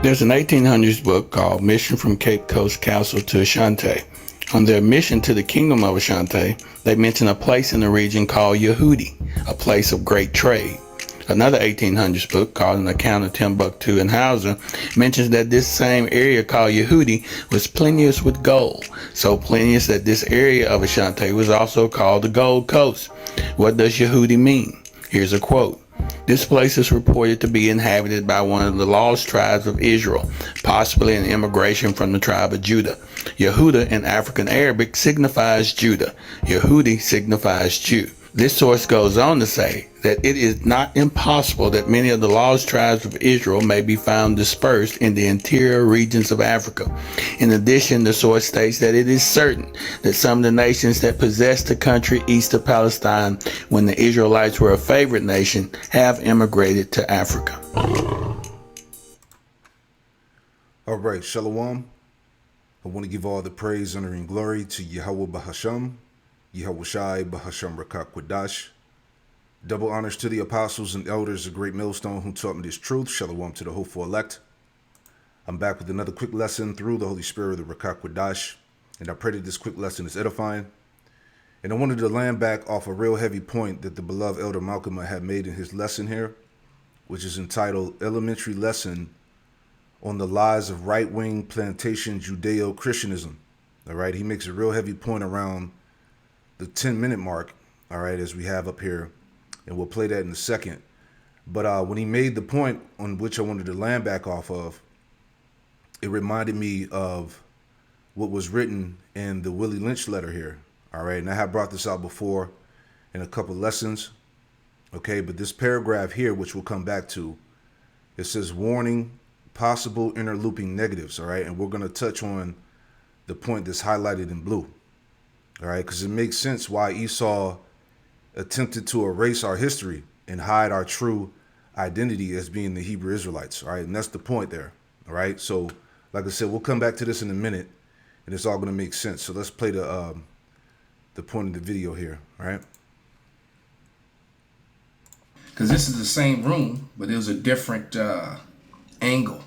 There's an 1800s book called Mission from Cape Coast Castle to Ashanti. On their mission to the kingdom of Ashanti, they mention a place in the region called Yehudi, a place of great trade. Another 1800s book called An Account of Timbuktu and Hausa mentions that this same area called Yehudi was plenteous with gold, so plenteous that this area of Ashanti was also called the Gold Coast. What does Yehudi mean? Here's a quote. This place is reported to be inhabited by one of the lost tribes of Israel, possibly an immigration from the tribe of Judah. Yehuda in African Arabic signifies Judah. Yehudi signifies Jew. This source goes on to say that it is not impossible that many of the lost tribes of Israel may be found dispersed in the interior regions of Africa. In addition, the source states that it is certain that some of the nations that possessed the country east of Palestine when the Israelites were a favorite nation have immigrated to Africa. All right, Shalom. I want to give all the praise, honor, and glory to Yahweh Bahasham, Yahweh Shai Bahasham Rakak Kwadash. Double honors to the apostles and elders of Great Millstone who taught me this truth. Shalom to the hopeful elect. I'm back with another quick lesson through the Holy Spirit of the Rakak Kwadash, and I pray that this quick lesson is edifying. And I wanted to land back off a real heavy point that the beloved Elder Malcolm had made in his lesson here, which is entitled Elementary Lesson on the Lies of Right-Wing Plantation Judeo-Christianism. All right, he makes a real heavy point around the 10-minute mark, all right, as we have up here, and we'll play that in a second. But when he made the point on which I wanted to land back off of, it reminded me of what was written in the Willie Lynch letter here, all right, and I have brought this out before in a couple lessons, okay, but this paragraph here, which we'll come back to, it says, warning, possible interlooping negatives, all right, and we're going to touch on the point that's highlighted in blue, all right, because it makes sense why Esaw attempted to erase our history and hide our true identity as being the Hebrew Israelites, all right, and that's the point there, all right. So like I said, we'll come back to this in a minute and it's all going to make sense. So let's play the point of the video here, all right, because this is the same room, but there's a different angle,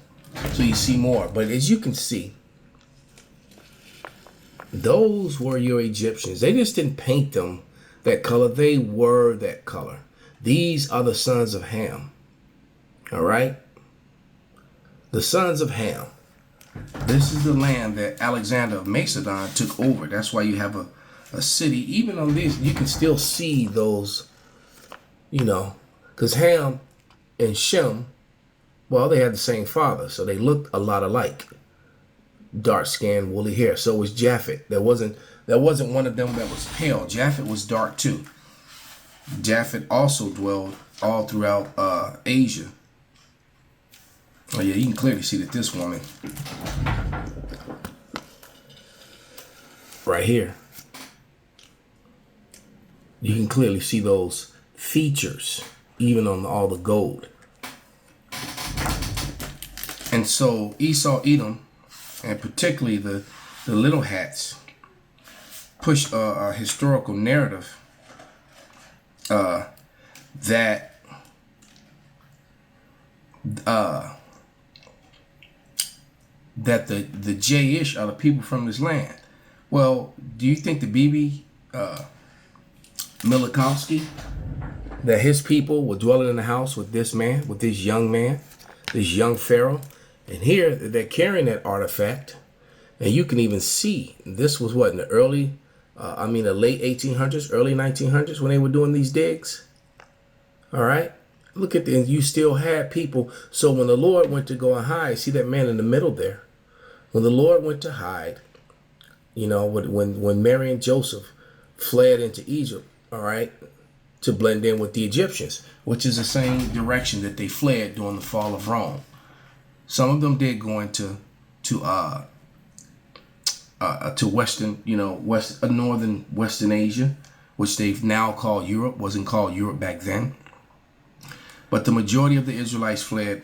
so you see more. But as you can see, those were your Egyptians. They just didn't paint them that color. They were that color. These are the sons of Ham. All right, the sons of Ham. This is the land that Alexander of Macedon took over. That's why you have a city. Even on this, you can still see those, you know, because Ham and Shem, well, they had the same father, so they looked a lot alike. Dark skin, woolly hair. So was Japhet. There wasn't one of them that was pale. Japhet was dark too. Japhet also dwelled all throughout Asia. Oh yeah, you can clearly see that this woman right here, you can clearly see those features even on all the gold. And so Esau, Edom, and particularly the little hats, push a historical narrative that the Jayish are the people from this land. Well, do you think the Bibi Milikowski, that his people were dwelling in the house with this man, with this young man, this young pharaoh? And here they're carrying that artifact, and you can even see this was what, in the early, the late 1800s, early 1900s when they were doing these digs. All right, look at this. You still had people. So when the Lord went to go and hide, see that man in the middle there. When the Lord went to hide, you know, when Mary and Joseph fled into Egypt, all right, to blend in with the Egyptians, which is the same direction that they fled during the fall of Rome. Some of them did go into Western, northern Western Asia, which they've now called Europe. Wasn't called Europe back then. But the majority of the Israelites fled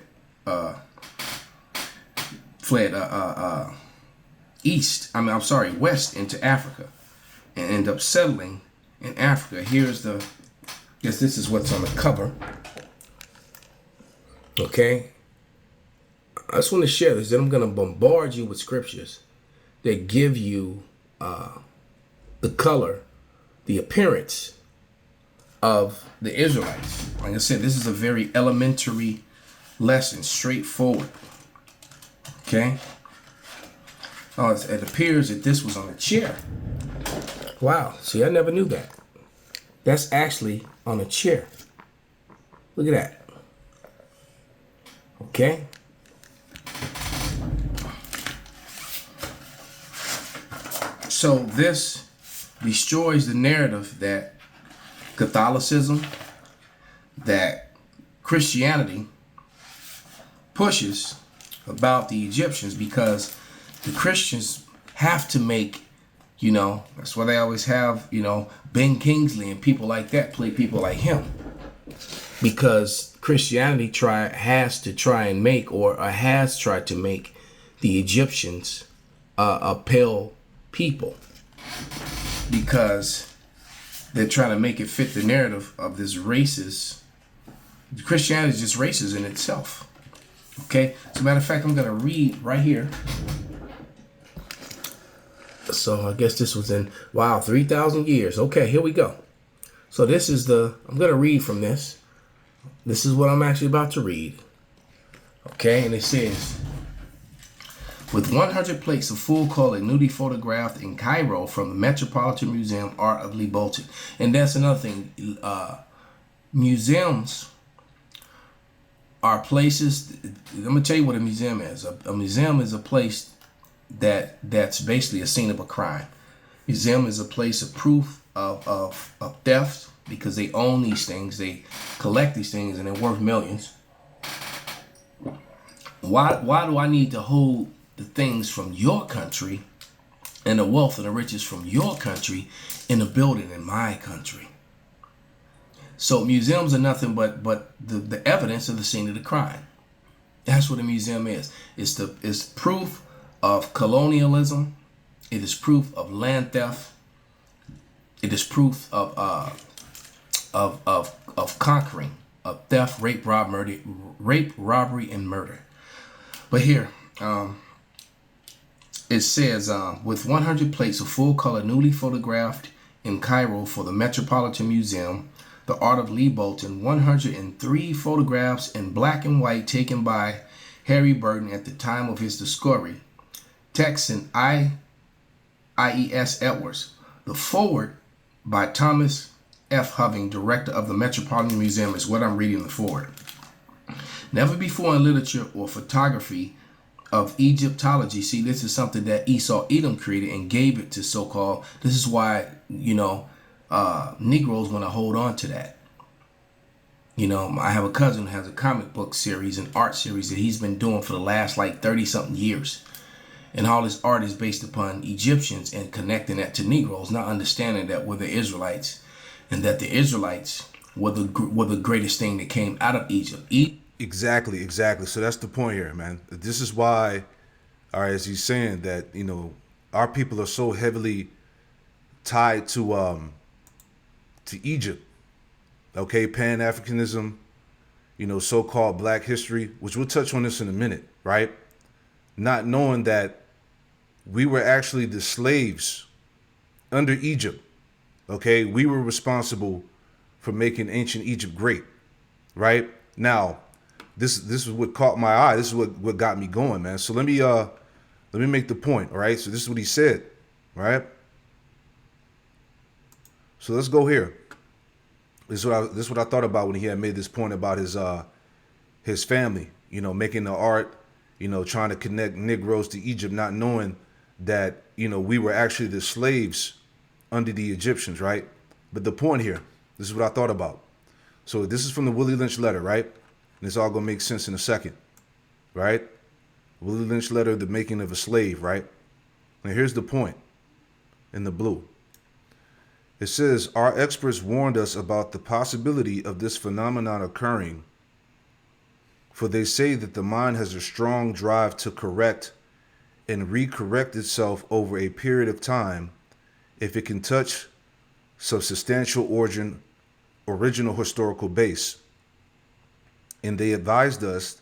west into Africa, and end up settling in Africa. Guess this is what's on the cover. Okay. I just want to share this. Then I'm going to bombard you with scriptures that give you the color, the appearance of the Israelites. Like I said, this is a very elementary lesson, straightforward. Okay? Oh, it appears that this was on a chair. Wow. See, I never knew that. That's actually on a chair. Look at that. Okay? So this destroys the narrative that Catholicism, that Christianity pushes about the Egyptians, because the Christians have to make, that's why they always have, Ben Kingsley and people like that play people like him. Because Christianity has tried to make the Egyptians a pale people, because they're trying to make it fit the narrative of this racist. Christianity is just racist in itself. Okay, as a matter of fact, I'm going to read right here. So I guess this was in 3,000 years. Okay, here we go. So this is I'm going to read from this. This is what I'm actually about to read. Okay, and it says, with 100 plates of full color nudity photographed in Cairo from the Metropolitan Museum Art of Bolton. And that's another thing. Museums are places. I'm gonna tell you what a museum is. A museum is a place that's basically a scene of a crime. Museum is a place of proof of theft, because they own these things, they collect these things, and they're worth millions. Why do I need to hold the things from your country and the wealth and the riches from your country in a building in my country? So museums are nothing but the evidence of the scene of the crime. That's what a museum is. It's proof of colonialism. It is proof of land theft. It is proof of conquering, of theft, rape, robbery, and murder. But here, it says, with 100 plates of full color newly photographed in Cairo for the Metropolitan Museum, the Art of Bolton, 103 photographs in black and white taken by Harry Burton at the time of his discovery. Text in I.E.S. Edwards. The forward by Thomas F. Hoving, director of the Metropolitan Museum, is what I'm reading the forward. Never before in literature or photography of Egyptology, see, this is something that Esaw Edom created and gave it to so-called, this is why, Negroes want to hold on to that. I have a cousin who has a comic book series, an art series that he's been doing for the last 30-something years. And all his art is based upon Egyptians and connecting that to Negroes, not understanding that we're the Israelites, and that the Israelites were the greatest thing that came out of Egypt. Exactly. So that's the point here, man. This is why, all right, as he's saying that, our people are so heavily tied to Egypt. Okay, Pan-Africanism, so-called Black history, which we'll touch on this in a minute, right? Not knowing that we were actually the slaves under Egypt. Okay, we were responsible for making ancient Egypt great, right? Now, this is what caught my eye. This is what got me going, man. So let me make the point, all right? So this is what he said, all right? So let's go here. This is what I thought about when he had made this point about his family, making the art, trying to connect Negroes to Egypt, not knowing that, we were actually the slaves under the Egyptians, right? But the point here, this is what I thought about. So this is from the Willie Lynch letter, right? And it's all going to make sense in a second, right? Willie Lynch letter, The Making of a Slave, right? And here's the point in the blue. It says, our experts warned us about the possibility of this phenomenon occurring, for they say that the mind has a strong drive to correct and recorrect itself over a period of time if it can touch substantial original historical base. And they advised us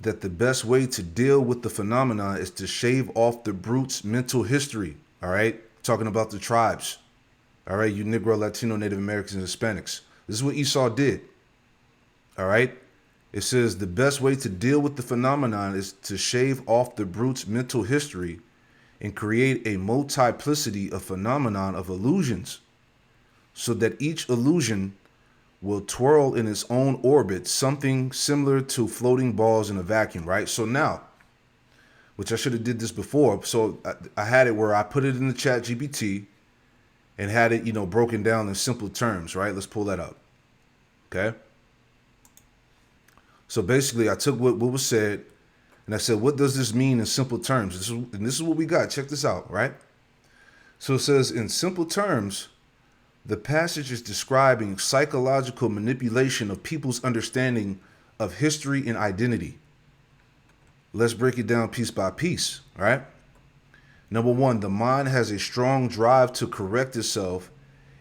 that the best way to deal with the phenomenon is to shave off the brute's mental history. All right, talking about the tribes. All right, you Negro, Latino, Native Americans, and Hispanics. This is what Esau did. All right, it says the best way to deal with the phenomenon is to shave off the brute's mental history and create a multiplicity of phenomenon of illusions, so that each illusion will twirl in its own orbit, something similar to floating balls in a vacuum, right? So now, which I should have did this before. So I had it where I put it in the chat GPT and had it, broken down in simple terms, right? Let's pull that up. Okay. So basically I took what was said and I said, what does this mean in simple terms? This is what we got. Check this out, right? So it says, in simple terms, the passage is describing psychological manipulation of people's understanding of history and identity. Let's break it down piece by piece, all right? Number one, the mind has a strong drive to correct itself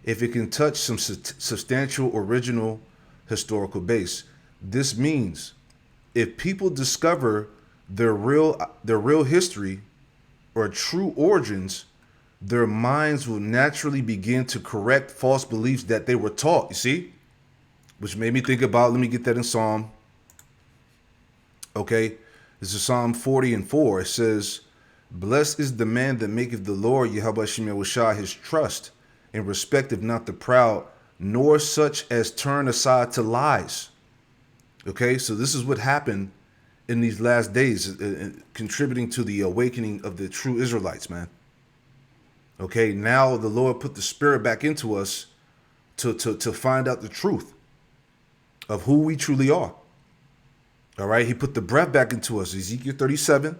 if it can touch some substantial original historical base. This means if people discover their real history or true origins, their minds will naturally begin to correct false beliefs that they were taught, you see? Which made me think about, let me get that in Psalm. Okay, this is Psalm 40:4. It says, blessed is the man that maketh the Lord Yahweh Shem Yahushua his trust, and respecteth not the proud, nor such as turn aside to lies. Okay, so this is what happened in these last days, contributing to the awakening of the true Israelites, man. Okay, now the Lord put the spirit back into us to find out the truth of who we truly are. All right, he put the breath back into us. Ezekiel 37,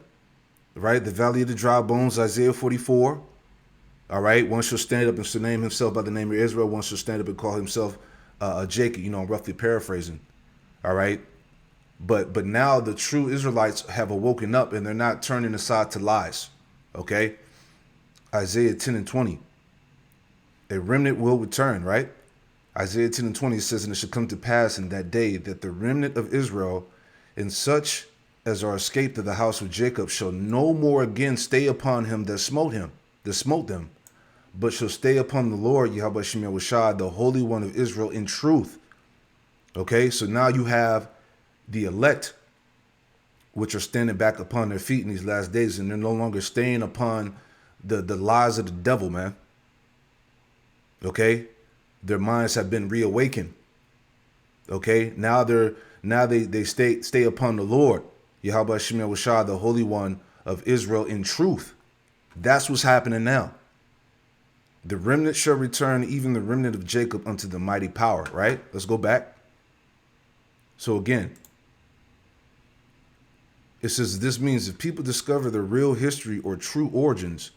right? The valley of the dry bones, Isaiah 44. All right, one shall stand up and name himself by the name of Israel. One shall stand up and call himself Jacob. I'm roughly paraphrasing. All right, but now the true Israelites have awoken up and they're not turning aside to lies. Okay. Isaiah 10:20. A remnant will return, right? Isaiah 10:20 says, and it shall come to pass in that day that the remnant of Israel and such as are escaped of the house of Jacob shall no more again stay upon him that smote them, but shall stay upon the Lord, Yahweh Shem Yahushua, the Holy One of Israel, in truth. Okay, so now you have the elect, which are standing back upon their feet in these last days, and they're no longer staying upon the lies of the devil, man. Okay, their minds have been reawakened. Okay, now they stay upon the Lord, Yahweh Shem Yahushua, the Holy One of Israel, in truth. That's what's happening now. The remnant shall return, even the remnant of Jacob, unto the mighty power. Right? Let's go back. So again, it says this means if people discover their real history or true origins,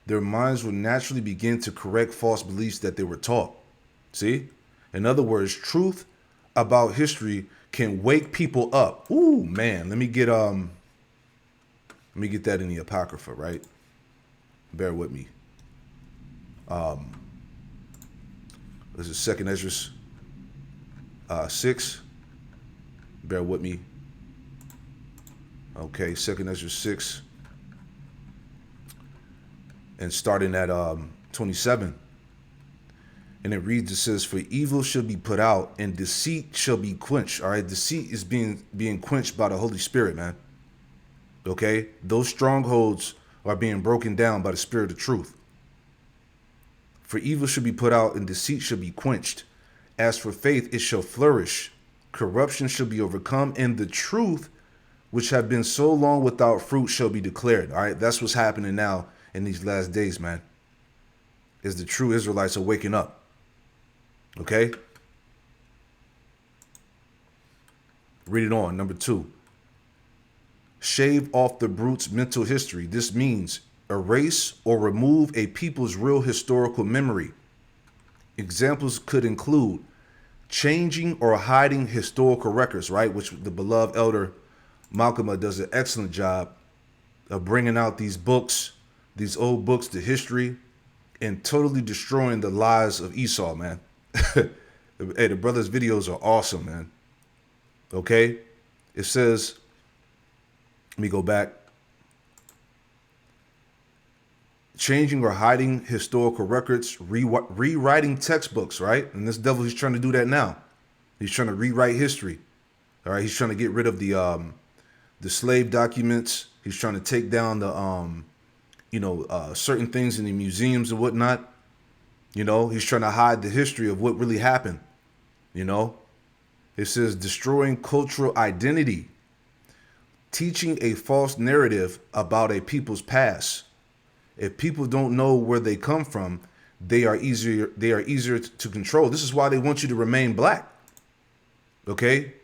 their minds will naturally begin to correct false beliefs that they were taught. See? In other words, truth about history can wake people up. Ooh, man, let me get that in the Apocrypha, right? Bear with me. This is 2nd Ezra 6. Bear with me. Okay, 2nd Ezra 6. And starting at 27. And it reads, it says, for evil shall be put out and deceit shall be quenched. All right, deceit is being quenched by the Holy Spirit, man. Okay, those strongholds are being broken down by the Spirit of truth. For evil shall be put out and deceit shall be quenched. As for faith, it shall flourish. Corruption shall be overcome, and the truth, which have been so long without fruit, shall be declared. All right, that's what's happening now in these last days, man. Is the true Israelites are waking up. Okay? Read it on. Number 2. Shave off the brute's mental history. This means erase or remove a people's real historical memory. Examples could include changing or hiding historical records, right? Which the beloved elder Malcolm does an excellent job of bringing out these books, these old books, the history, and totally destroying the lies of Esaw, man. Hey, the brother's videos are awesome, man. Okay? It says, Let me go back. Changing or hiding historical records, rewriting textbooks, right? And this devil, he's trying to do that now. He's trying to rewrite history. All right, he's trying to get rid of the slave documents. He's trying to take down the certain things in the museums and whatnot. He's trying to hide the history of what really happened. It says destroying cultural identity, teaching a false narrative about a people's past. If people don't know where they come from, they are easier to control. This is why they want you to remain black. Okay?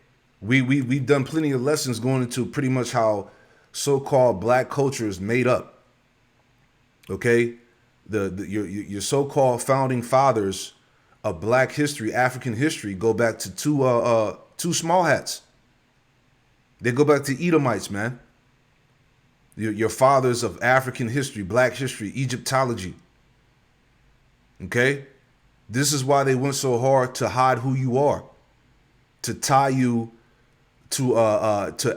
We've done plenty of lessons going into pretty much how so-called black culture is made up. Okay? Your so-called founding fathers of black history, African history, go back to two small hats. They go back to Edomites, man. Your fathers of African history, black history, Egyptology. Okay? This is why they went so hard to hide who you are, to tie you to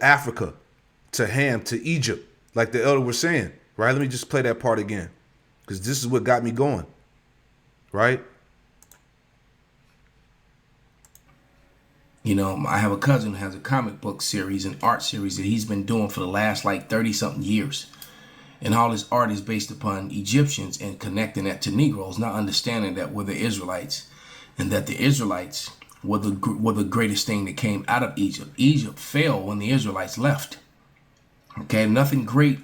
Africa, to Ham, to Egypt, like the elder was saying, right? Let me just play that part again, because this is what got me going, right? I have a cousin who has a comic book series, an art series that he's been doing for the last 30-something years. And all his art is based upon Egyptians and connecting that to Negroes, not understanding that we're the Israelites and that the Israelites were the greatest thing that came out of Egypt. Egypt fell when the Israelites left. Okay, nothing great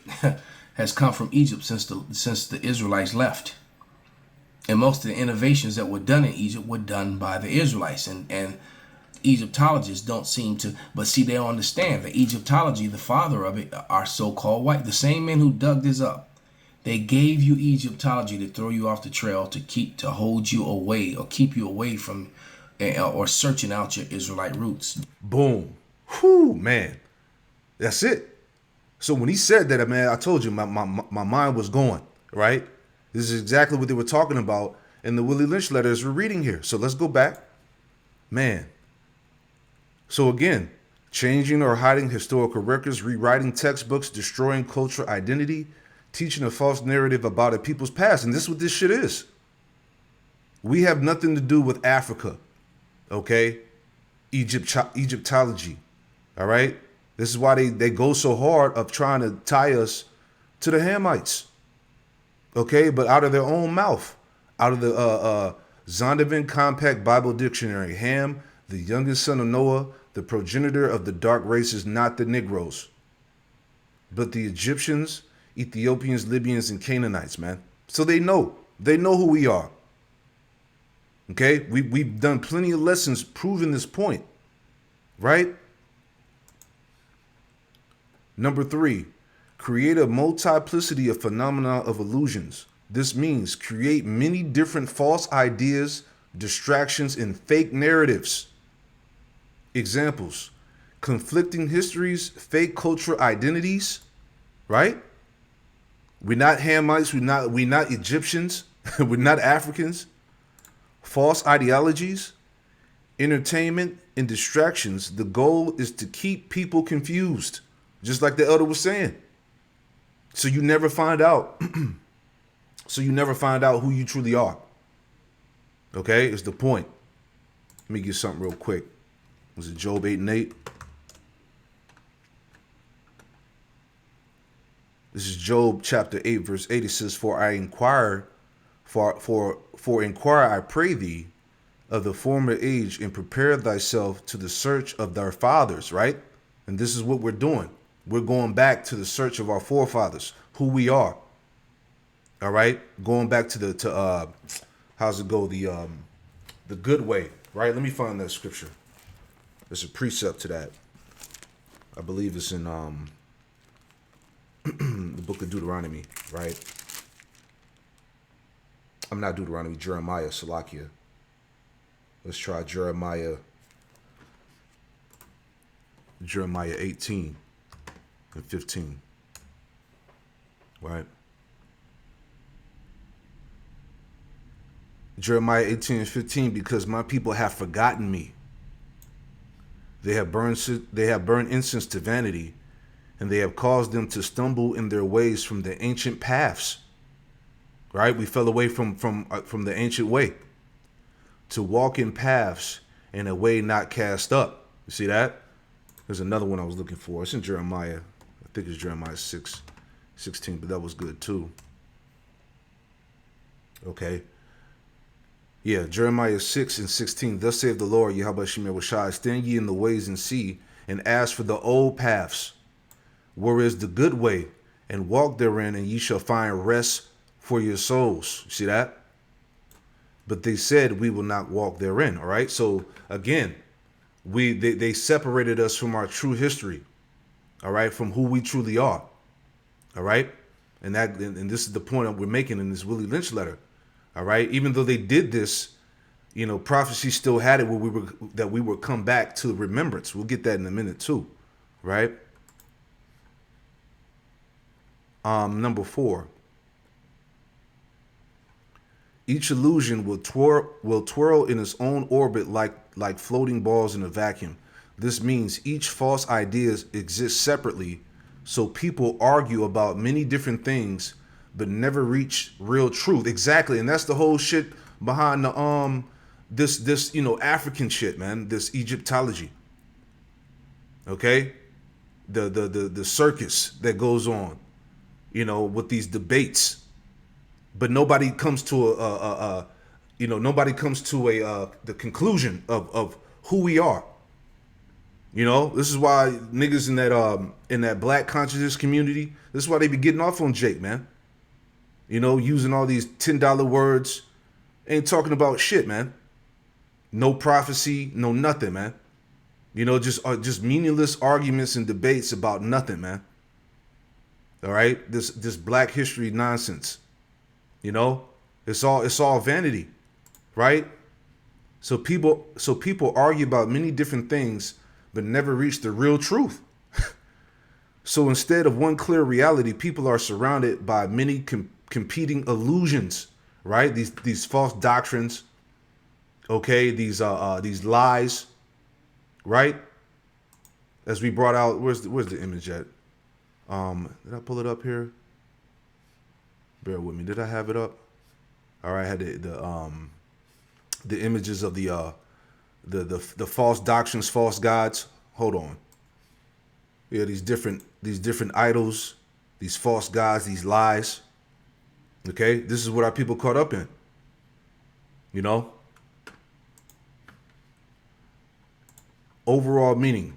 has come from Egypt since the Israelites left. And most of the innovations that were done in Egypt were done by the Israelites. And Egyptologists don't seem to, but see, they don't understand that Egyptology, the father of it, are so-called white. The same men who dug this up, they gave you Egyptology to throw you off the trail, to hold you away or keep you away from or searching out your Israelite roots. Boom. Whew, man. That's it. So when he said that, man, I told you my mind was going, right? This is exactly what they were talking about in the Willie Lynch letters we're reading here. So let's go back. Man. So again, changing or hiding historical records, rewriting textbooks, destroying cultural identity, teaching a false narrative about a people's past. And this is what this shit is. We have nothing to do with Africa, okay? Egyptology, all right? This is why they go so hard of trying to tie us to the Hamites, okay? But out of their own mouth, out of the Zondervan Compact Bible Dictionary, Ham, the youngest son of Noah, the progenitor of the dark races, not the Negroes, but the Egyptians, Ethiopians, Libyans, and Canaanites, man. So they know who we are. Okay, we've done plenty of lessons proving this point, right? Number 3, create a multiplicity of phenomena of illusions. This means create many different false ideas, distractions, and fake narratives. Examples: conflicting histories, fake cultural identities, right? We're not Hamites, we're not Egyptians, we're not Africans. False ideologies, entertainment, and distractions. The goal is to keep people confused, just like the elder was saying. So you never find out. So you never find out who you truly are. Okay, is the point. Let me get something real quick. Was it Job 8:8? This is Job chapter 8, verse 8. It says, For inquire, I pray thee, of the former age, and prepare thyself to the search of thy fathers, right? And this is what we're doing. We're going back to the search of our forefathers, who we are. All right? Going back to how's it go? The good way, right? Let me find that scripture. There's a precept to that. I believe it's in the book of Deuteronomy, right? I'm not Deuteronomy, Jeremiah, Salakia. Let's try Jeremiah 18 and 15, right? Jeremiah 18 and 15, because my people have forgotten me. They have burned incense to vanity, and they have caused them to stumble in their ways from the ancient paths. Right? We fell away from the ancient way to walk in paths in a way not cast up. You see that? There's another one I was looking for. It's in Jeremiah. I think it's Jeremiah 6:16, but that was good too. Okay. Yeah, Jeremiah 6:16. Thus saith the Lord, Yahweh Shemel, stand ye in the ways and see, and ask for the old paths, where is the good way, and walk therein, and ye shall find rest for your souls. See that? But they said, we will not walk therein. All right. So again, they separated us from our true history. All right, from who we truly are. All right, and this is the point that we're making in this Willie Lynch letter. All right, even though they did this, prophecy still had it where we would come back to remembrance. We'll get that in a minute too. Right. Number 4. Each illusion will twirl in its own orbit like floating balls in a vacuum. This means each false idea exists separately, so people argue about many different things but never reach real truth. Exactly, and that's the whole shit behind the this African shit, man. This Egyptology. Okay, the circus that goes on, with these debates. But nobody comes to the conclusion of who we are. This is why niggas in that black consciousness community, this is why they be getting off on Jake, man. Using all these $10 words, ain't talking about shit, man. No prophecy, no nothing, man. Just meaningless arguments and debates about nothing, man. All right, this black history nonsense. It's all vanity, right? So people argue about many different things, but never reach the real truth. So instead of one clear reality, people are surrounded by many competing illusions, right? These false doctrines, okay? These lies, right? As we brought out, where's the image at? Did I pull it up here? Bear with me. Did I have it up? All right, I had the images of the false doctrines, false gods. Hold on. Yeah, these different idols, these false gods, these lies. Okay, this is what our people caught up in. Overall meaning.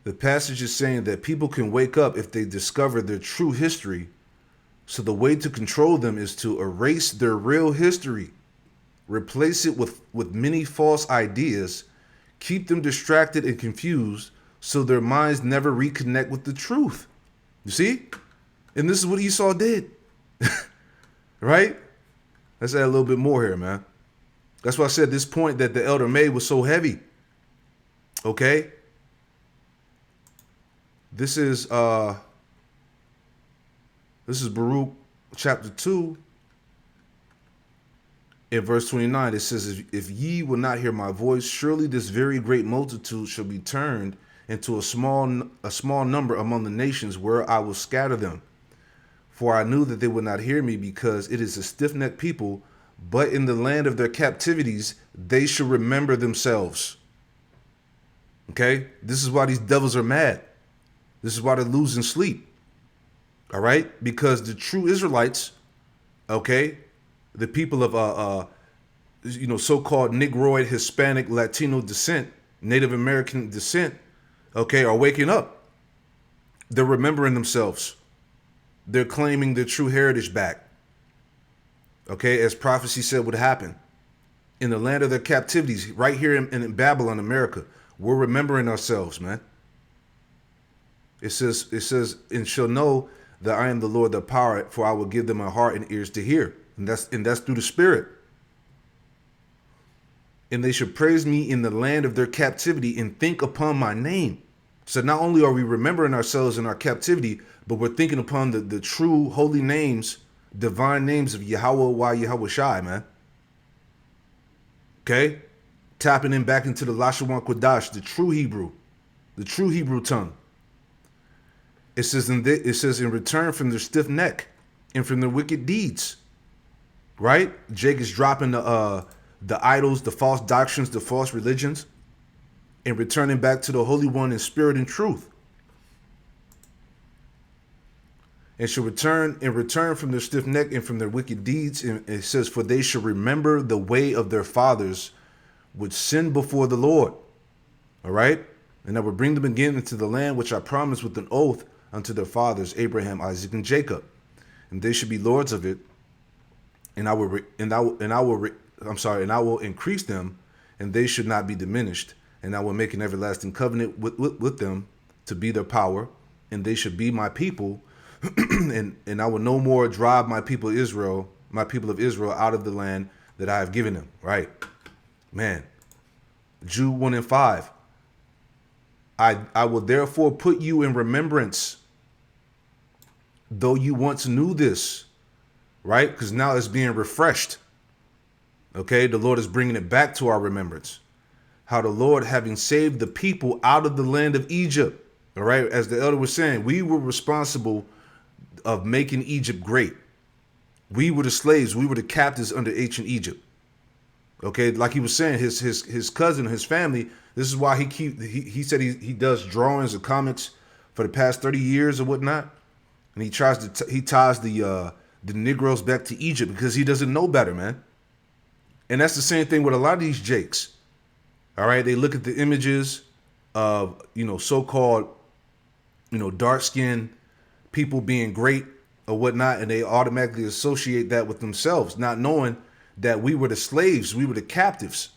The passage is saying that people can wake up if they discover their true history. So the way to control them is to erase their real history, replace it with many false ideas, keep them distracted and confused so their minds never reconnect with the truth. You see? And this is what Esau did. Right? Let's add a little bit more here, man. That's why I said this point that the elder made was so heavy. Okay? This is Baruch chapter 2. In verse 29, it says, if ye will not hear my voice, surely this very great multitude shall be turned into a small number among the nations where I will scatter them. For I knew that they would not hear me, because it is a stiff-necked people, but in the land of their captivities, they shall remember themselves. Okay? This is why these devils are mad. This is why they're losing sleep. All right? Because the true Israelites, okay, the people of so-called Negroid, Hispanic, Latino descent, Native American descent, okay, are waking up. They're remembering themselves. They're claiming their true heritage back. Okay, as prophecy said would happen. In the land of their captivities, right here in Babylon, America, we're remembering ourselves, man. It says, and shall know that I am the Lord that power, for I will give them a heart and ears to hear. And that's through the Spirit. And they shall praise me in the land of their captivity and think upon my name. So not only are we remembering ourselves in our captivity, but we're thinking upon the true holy names, divine names of Yahweh, Yahweh Shai, man. Okay? Tapping in back into the Lashawan Kodash, the true Hebrew tongue. It says in return from their stiff neck and from their wicked deeds. Right? Jake is dropping the idols, the false doctrines, the false religions, and returning back to the Holy One in spirit and truth. And shall return from their stiff neck and from their wicked deeds. And it says, for they shall remember the way of their fathers, which sinned before the Lord. All right? And I will bring them again into the land which I promised with an oath unto their fathers, Abraham, Isaac, and Jacob. And they should be lords of it. And I will increase them, and they should not be diminished. And I will make an everlasting covenant with them to be their power, and they should be my people. and I will no more drive my people of Israel out of the land that I have given them. Right, man. Jude 1 and 5. I will therefore put you in remembrance, though you once knew this. Right, because now it's being refreshed. Okay, the Lord is bringing it back to our remembrance. How the Lord, having saved the people out of the land of Egypt. All right, as the elder was saying, we were responsible of making Egypt great. We were the slaves. We were the captives under ancient Egypt. Okay, like he was saying, his cousin, his family. This is why he said he does drawings and comics for the past 30 years or whatnot, and he ties the Negroes back to Egypt because he doesn't know better, man. And that's the same thing with a lot of these Jakes. All right, they look at the images of so-called dark-skinned people being great or whatnot, and they automatically associate that with themselves, not knowing that we were the slaves, we were the captives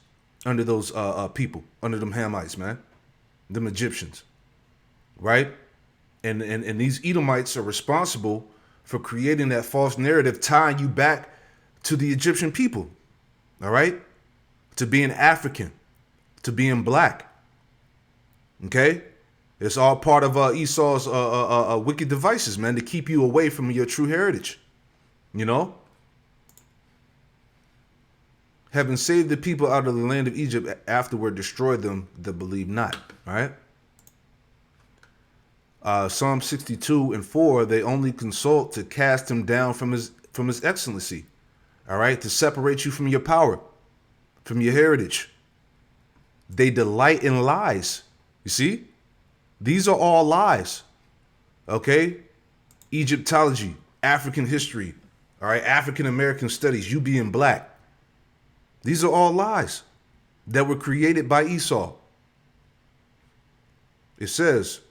under those people, under them Hamites, man, them Egyptians, right? And these Edomites are responsible for creating that false narrative, tying you back to the Egyptian people, all right? To being African, to being black, okay? It's all part of Esau's wicked devices, man, to keep you away from your true heritage, Having saved the people out of the land of Egypt, afterward destroyed them that believe not, all right? Psalm 62 and 4, they only consult to cast him down from his excellency, all right? To separate you from your power, from your heritage. They delight in lies, you see? These are all lies, okay? Egyptology, African history, all right? African American studies, you being black. These are all lies that were created by Esau. It says,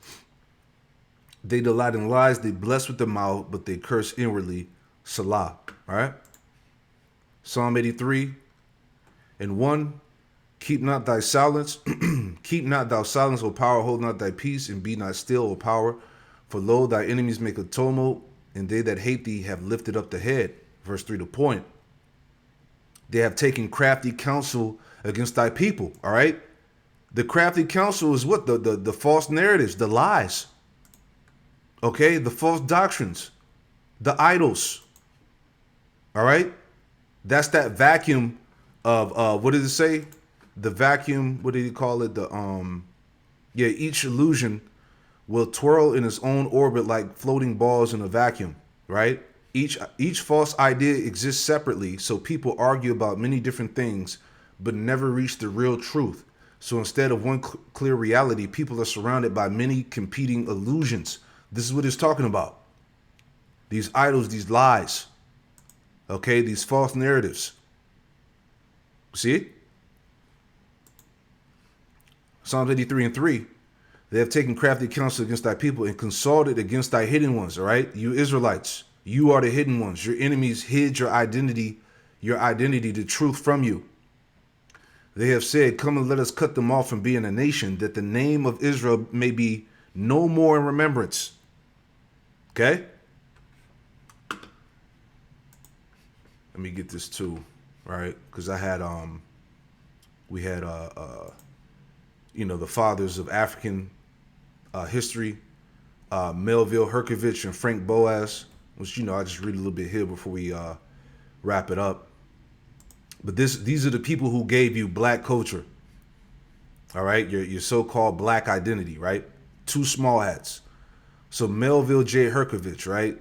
they delight in lies, they bless with the mouth, but they curse inwardly. Salah, all right? Psalm 83 and 1, keep not thy silence, keep not thou silence, O power, hold not thy peace, and be not still, O power. For lo, thy enemies make a tumult, and they that hate thee have lifted up the head. Verse 3 to point. They have taken crafty counsel against thy people, all right? The crafty counsel is what? The false narratives, the lies, okay? The false doctrines, the idols, all right? That's that vacuum of, what did it say? The vacuum, what did he call it? Each illusion will twirl in its own orbit like floating balls in a vacuum, right? Each false idea exists separately, so people argue about many different things, but never reach the real truth. So instead of one clear reality, people are surrounded by many competing illusions. This is what it's talking about. These idols, these lies, okay, these false narratives. See? Psalms 83 and 3. They have taken crafty counsel against thy people and consulted against thy hidden ones, all right? You Israelites, you are the hidden ones. Your enemies hid your identity, the truth from you. They have said, come and let us cut them off from being a nation, that the name of Israel may be no more in remembrance. Okay? Let me get this too, right? Because I had, we had, the fathers of African history, Melville Herkovich and Frank Boas, which, I just read a little bit here before we wrap it up. But these are the people who gave you black culture. All right, your so-called black identity, right? Two small hats. So Melville J. Herkovich, right?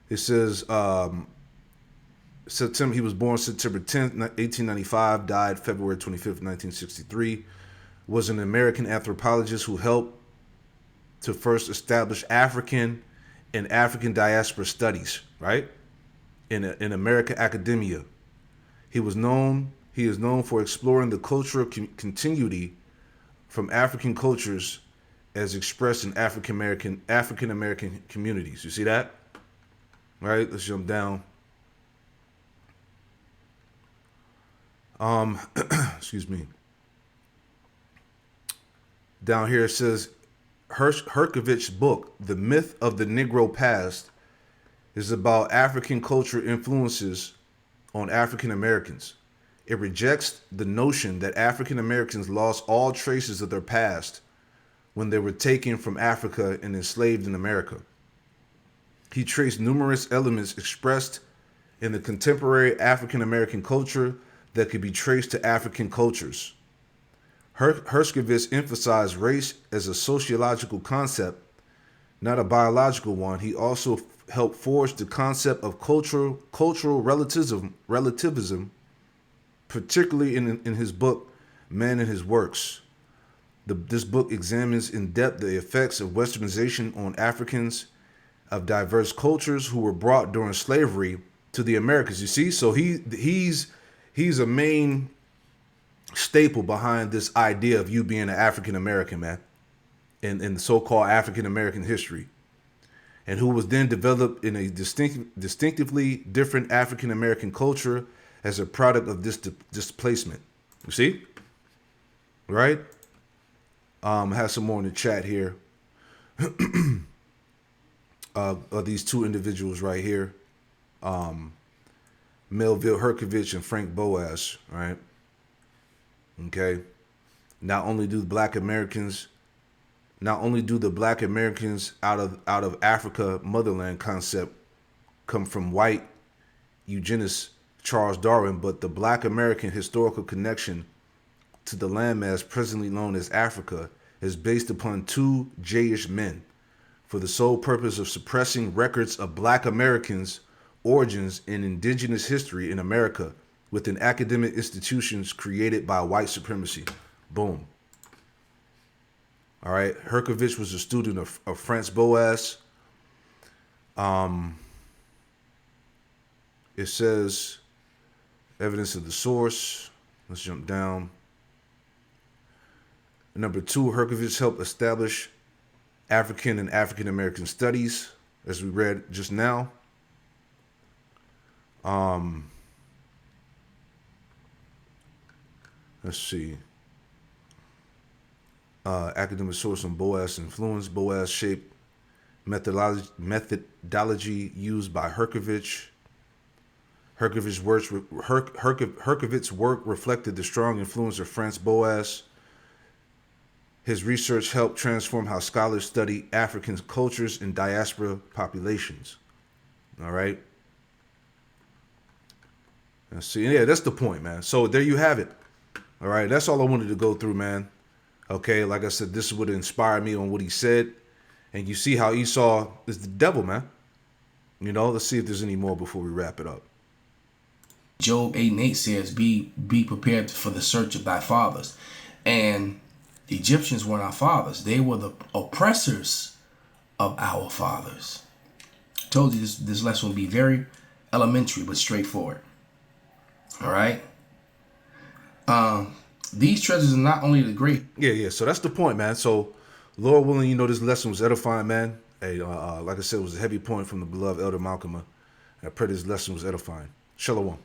It says September. He was born September 10th, 1895. Died February 25th, 1963. Was an American anthropologist who helped to first establish African and African diaspora studies, right? In American academia. He is known for exploring the cultural continuity from African cultures as expressed in African American communities. You see that? All right, let's jump down. Excuse me. Down here it says Herkovich's book, The Myth of the Negro Past, is about African culture influences on African Americans. It rejects the notion that African Americans lost all traces of their past when they were taken from Africa and enslaved in America. He traced numerous elements expressed in the contemporary African American culture that could be traced to African cultures. Herskovitz emphasized race as a sociological concept, not a biological one. He also helped forge the concept of cultural relativism, particularly in his book, Man and His Works. This book examines in depth the effects of westernization on Africans of diverse cultures who were brought during slavery to the Americas. You see, so he's a main staple behind this idea of you being an African American, man, in the so-called African American history, and who was then developed in a distinctively different African American culture as a product of this displacement. You see, right? Have some more in the chat here. Of these two individuals right here, Melville Herkovich and Frank Boas, right? Okay. Not only do the Black Americans out of Africa motherland concept come from white eugenist Charles Darwin, but the Black American historical connection to the landmass presently known as Africa is based upon two Jayish men for the sole purpose of suppressing records of Black Americans' origins and indigenous history in America within academic institutions created by white supremacy. Boom. All right. Herkovich was a student of Franz Boas. It says evidence of the source. Let's jump down. Number 2, Herkovich helped establish African and African American studies, as we read just now. Let's see. Academic source on Boas influence. Boas shaped methodology used by Herkovich. Herkovitz's work reflected the strong influence of Franz Boas. His research helped transform how scholars study African cultures and diaspora populations. All right. Let's see. Yeah, that's the point, man. So there you have it. All right. That's all I wanted to go through, man. Okay. Like I said, this is what inspired me on what he said. And you see how Esau is the devil, man. You know, let's see if there's any more before we wrap it up. Job 8:8 says, be prepared for the search of thy fathers. And the Egyptians weren't our fathers. They were the oppressors of our fathers. I told you this lesson will be very elementary but straightforward. All right. These treasures are not only the great. Yeah. So that's the point, man. So, Lord willing, you know, this lesson was edifying, man. Hey, like I said, it was a heavy point from the beloved Elder Malcolm. I pray this lesson was edifying. Shalom.